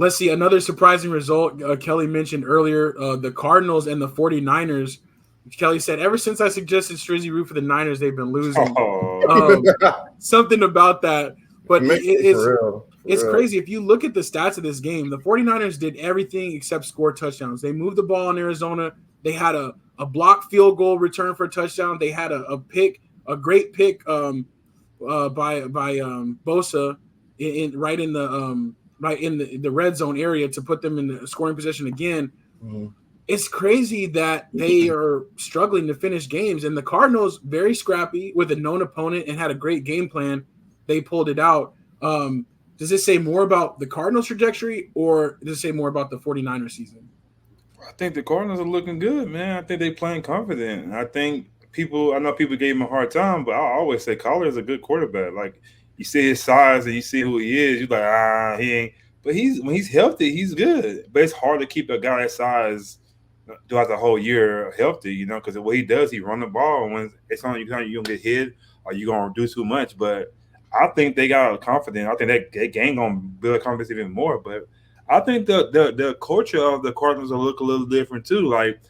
Let's see, another surprising result Kelly mentioned earlier, the Cardinals and the 49ers. Kelly said, ever since I suggested Strizzy root for the Niners, they've been losing. Oh, Something about that. But for real. It's crazy. If you look at the stats of this game, the 49ers did everything except score touchdowns. They moved the ball in Arizona. They had a blocked field goal return for a touchdown. They had a pick, a great pick by Bosa right in the red zone area to put them in the scoring position again. Mm-hmm. It's crazy that they are struggling to finish games, and the Cardinals, very scrappy with a known opponent and had a great game plan. They pulled it out. Does this say more about the Cardinals trajectory, or does it say more about the 49ers season? I think the Cardinals are looking good, man. I think they're playing confident. I know people gave him a hard time, but I always say Collar is a good quarterback. Like, you see his size and you see who he is, you're like, he ain't. But when he's healthy, he's good. But it's hard to keep a guy that size throughout the whole year healthy, because the way he does, he run the ball. And when it's on you don't get hit or you're going to do too much. But I think they got confidence. I think that game going to build confidence even more. But I think the culture of the Cardinals will look a little different too. Like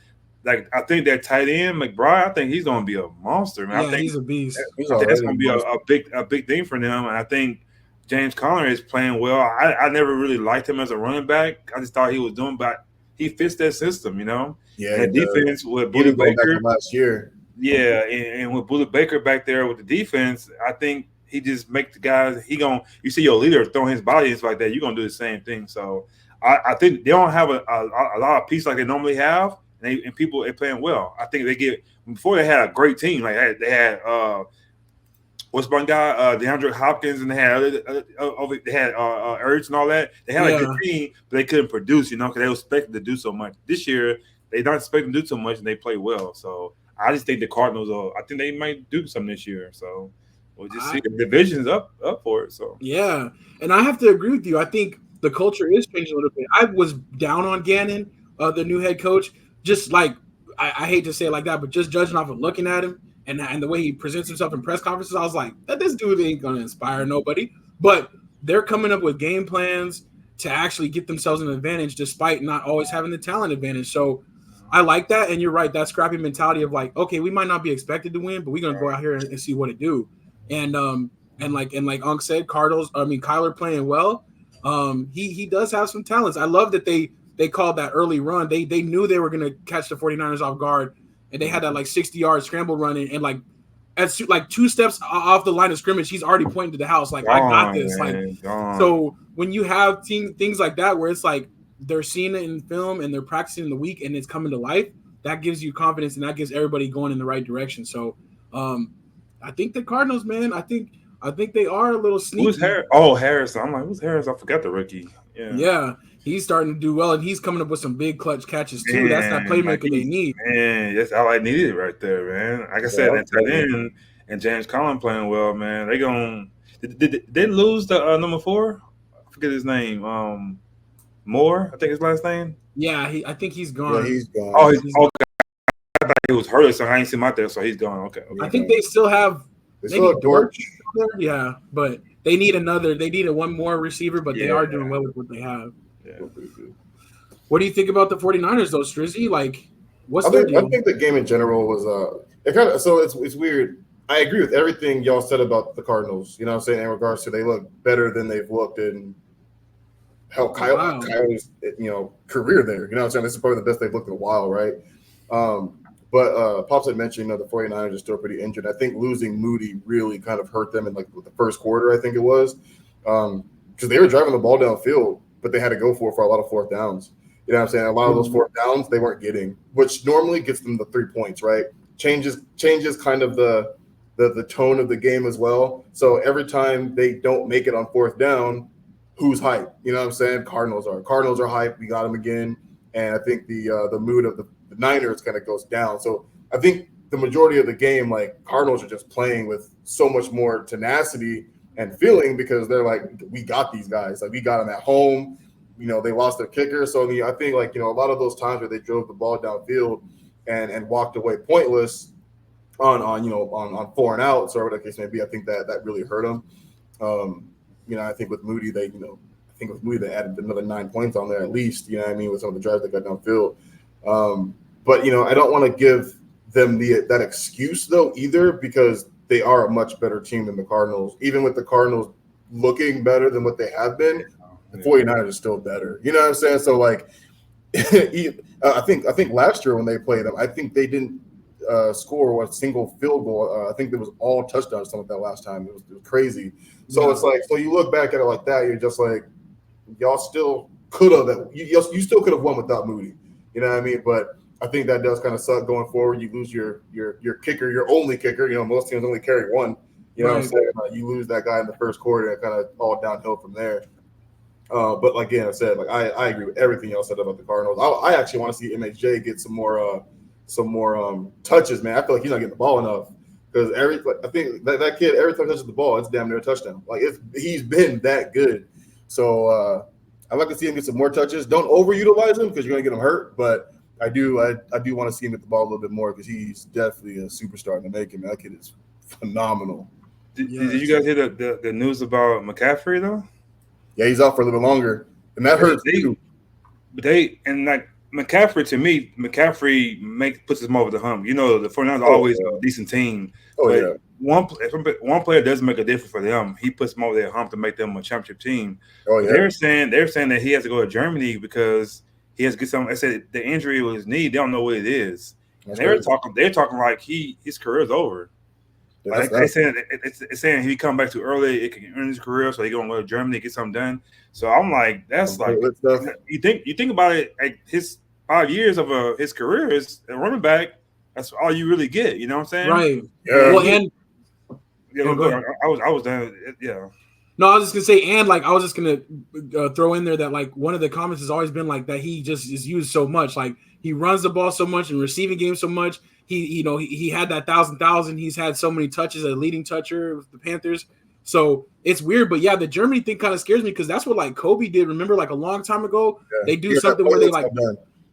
I think that tight end McBride, I think he's going to be a monster, man. Yeah, I think he's a beast. I think that's going to be a big thing for them. And I think James Conner is playing well. I never really liked him as a running back. I just thought he was doing, but he fits that system, Yeah, and the defense with Budda Budda Baker last year. Yeah, and with Budda Baker back there with the defense, I think he just make the guys. You see your leader throwing his body like that, you're gonna do the same thing. So I think they don't have a lot of pieces like they normally have, and people are playing well. I think before they had a great team. Like they had what's one guy, DeAndre Hopkins, and they had Ertz and all that. They had a good team, but they couldn't produce, because they were expected to do so much. This year, they don't expect them to do so much, and they play well. So I just think the Cardinals I think they might do something this year. So we'll just see. The division's up for it. So yeah, and I have to agree with you. I think the culture is changing a little bit. I was down on Gannon, the new head coach. Just like I hate to say it like that, but just judging off of looking at him. And the way he presents himself in press conferences, I was like, this dude ain't going to inspire nobody. But they're coming up with game plans to actually get themselves an advantage despite not always having the talent advantage. So I like that. And you're right, that scrappy mentality of like, okay, we might not be expected to win, but we're going to go out here and see what it do. And like Unc said, Kyler playing well. He does have some talents. I love that they called that early run. They knew they were going to catch the 49ers off guard. And they had that 60-yard scramble running, and at 2 steps off the line of scrimmage, he's already pointing to the house. I got this. So when you have things like that, where it's like they're seeing it in film and they're practicing in the week and it's coming to life, that gives you confidence and that gives everybody going in the right direction. So I think the Cardinals, man, I think they are a little sneaky. Who's Harris? Oh, Harris. I'm like, who's Harris? I forgot the rookie. Yeah. He's starting to do well, and he's coming up with some big clutch catches too. That's that playmaker they need. Man, that's all I needed right there, man. Like I said, that tight end and James Conner playing well, man. Did they lose the number 4? I forget his name. Moore, I think his last name. Yeah, I think he's gone. Yeah, he's gone. Oh, he's gone. I thought he was hurt, so I ain't seen him out there, so he's gone. Okay. I think they still have Dortch. Yeah, but they need a one more receiver, but they are doing well with what they have. Yeah. What do you think about the 49ers though, Strizzy? What's I their deal? think the game in general was it's weird. I agree with everything y'all said about the Cardinals, you know what I'm saying, in regards to they look better than they've looked in Kyle's career there. You know what I'm saying? This is probably the best they've looked in a while, right? But Pops had mentioned, the 49ers are still pretty injured. I think losing Moody really kind of hurt them in the first quarter, I think it was. Because they were driving the ball downfield, but they had to go for a lot of fourth downs. You know what I'm saying? A lot of those fourth downs they weren't getting, which normally gets them the 3 points, right? Changes kind of the tone of the game as well. So every time they don't make it on fourth down, who's hype? You know what I'm saying? Cardinals are hype. We got them again. And I think the mood of the Niners kind of goes down. So I think the majority of the game, Cardinals are just playing with so much more tenacity and feeling because they're like, we got these guys. We got them at home. They lost their kicker. So I think a lot of those times where they drove the ball downfield and walked away pointless on 4 and outs or whatever the case may be, I think that really hurt them. I think with Moody, I think it was Moody that added another 9 points on there at least. You know what I mean, with some of the drives that got downfield. But I don't want to give them that excuse though either, because they are a much better team than the Cardinals. Even with the Cardinals looking better than what they have been, the 49ers are still better. You know what I'm saying? So like, I think last year when they played them, I think they didn't score a single field goal. I think there was all touchdowns, something like that last time. It was crazy. So it's like, so you look back at it like that, you're just like, y'all still could have. You still could have won without Moody. You know what I mean? But I think that does kind of suck going forward. You lose your kicker, your only kicker. Most teams only carry one. You know what I'm saying? You lose that guy in the first quarter, and kind of all downhill from there. But like again, I said, like I agree with everything y'all said about the Cardinals. I actually want to see MHJ get some more touches, man. I feel like he's not getting the ball enough, because I think that kid, every time he touches the ball, it's damn near a touchdown. Like he's been that good. So I'd like to see him get some more touches. Don't overutilize him because you're gonna get him hurt, but I do want to see him get the ball a little bit more, because he's definitely a superstar in the making. That kid is phenomenal. Did you guys hear the news about McCaffrey though? Yeah, he's out for a little longer, and that hurts too. But McCaffrey, to me, puts them over the hump. The 49ers are always a decent team. If one player doesn't make a difference for them, he puts them over their hump to make them a championship team. They're saying that he has to go to Germany because he has to get something. I said the injury with his knee, they don't know what it is. And they're talking like his career's over. Like they saying it's saying if he come back too early, it can end his career. So he gonna go to Germany, get something done. So I'm like, that's like, you think about it, like his 5 years of his career is a running back. That's all you really get. You know what I'm saying? Right. Yeah. Well, and I was done. Yeah. No, I was just gonna say, and like I was just gonna throw in there that like one of the comments has always been like that he just is used so much. Like he runs the ball so much and receiving game so much. He had that 1,000. He's had so many touches, a leading toucher with the Panthers. So it's weird, but yeah, the Germany thing kind of scares me, because that's what like Kobe did. Remember, like a long time ago, they do something where they like,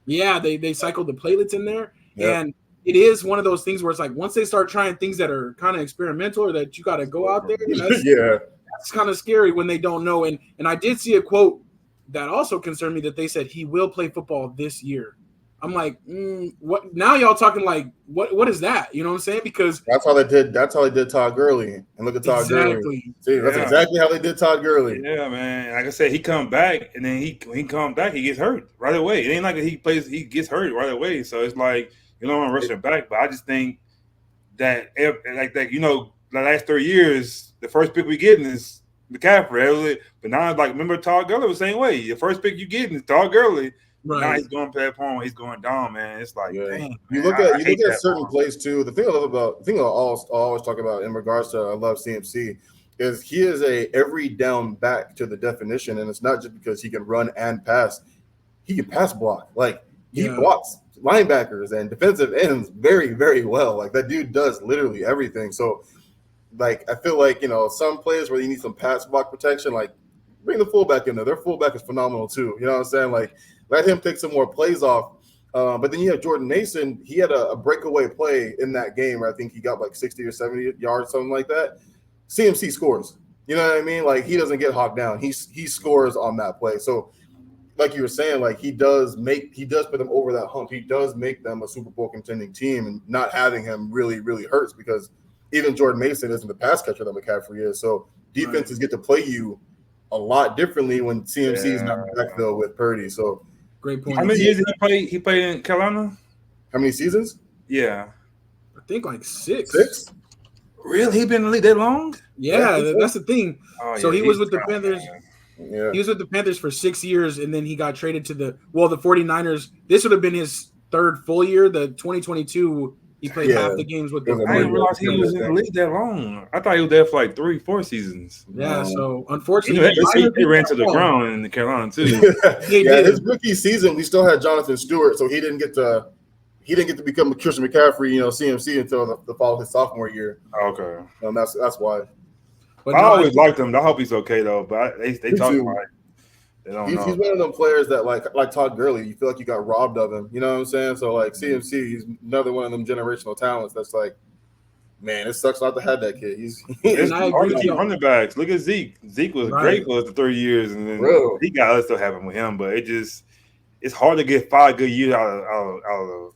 they cycle the platelets in there, and it is one of those things where it's like once they start trying things that are kind of experimental or that you got to go out there, that's kind of scary when they don't know. And I did see a quote that also concerned me, that they said he will play football this year. I'm like, what? Now y'all talking like what is that? You know what I'm saying? Because that's how they did. That's how they did Todd Gurley. And look at Todd Gurley. See, that's exactly how they did Todd Gurley. Yeah, man. Like I said, he come back, and then when he come back, he gets hurt right away. It ain't like he gets hurt right away. So it's like you don't want to rush him back. But I just think that the last 3 years, the first pick we getting is McCaffrey. But now it's like, remember Todd Gurley was the same way. The first pick you getting is Todd Gurley. Right. Now he's going to that point. He's going down, man. It's like, dang. You look at certain plays too. The thing I always talk about in regards to I love CMC is he is a every down back to the definition, and it's not just because he can run and pass. He can pass block. Like he blocks linebackers and defensive ends very, very well. Like that dude does literally everything. So, like I feel like some players where you need some pass block protection, like bring the fullback in there. Their fullback is phenomenal too. You know what I'm saying? Like. Let him take some more plays off. But then you have Jordan Mason. He had a breakaway play in that game where I think he got like 60 or 70 yards, something like that. CMC scores. You know what I mean? Like he doesn't get hawked down. He scores on that play. So like you were saying, like he does put them over that hump. He does make them a Super Bowl contending team, and not having him really, really hurts, because even Jordan Mason isn't the pass catcher that McCaffrey is. So defenses get to play you a lot differently when CMC is not in the backfield with Purdy. So great point. How many years did he played in Carolina? How many seasons? Yeah. I think like 6. 6? Really? He been in the league that long? Yeah, that's the thing. So he was with the Panthers. Yeah. He was with the Panthers for 6 years, and then he got traded to the 49ers. This would have been his third full year. The 2022, he played half the games with the. I didn't realize he was in the league that long. I thought he was there for like 3-4 seasons. Yeah, so unfortunately, he ran to the ground in Carolina too. His rookie season, we still had Jonathan Stewart, so he didn't get to become Christian McCaffrey, CMC until the fall of his sophomore year. Okay, that's why. But I always liked him. I hope he's okay though. But they talk about it. They don't know. He's one of them players that like Todd Gurley, you feel like you got robbed of him. You know what I'm saying? So like CMC, he's another one of them generational talents. That's like Man, it sucks not to have that kid. He's It's I hard agree to with keep you. running backs. Look at Zeke. Zeke was Right. great for us the 3 years, and then real. he got other stuff happen with him. But it's hard to get 5 good years out of a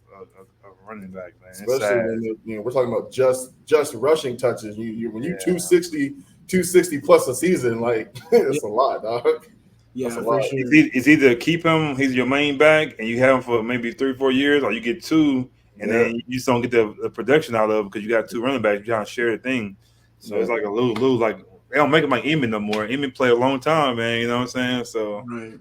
running back, man. It's Especially sad. when we're talking about just rushing touches. When you Yeah. 260 plus a season, like it's a lot, dog. That's a Yeah, for lot. sure. It's either keep him, he's your main back, and you have him for maybe 3-4 years, or you get two, and Yeah, then you just don't get the production out of it because you got two running backs. You're trying to share the thing. So yeah. it's like a lose lose. Like they don't make him like Eamon no more. Eamon played a long time, man. You know what I'm saying? So Right.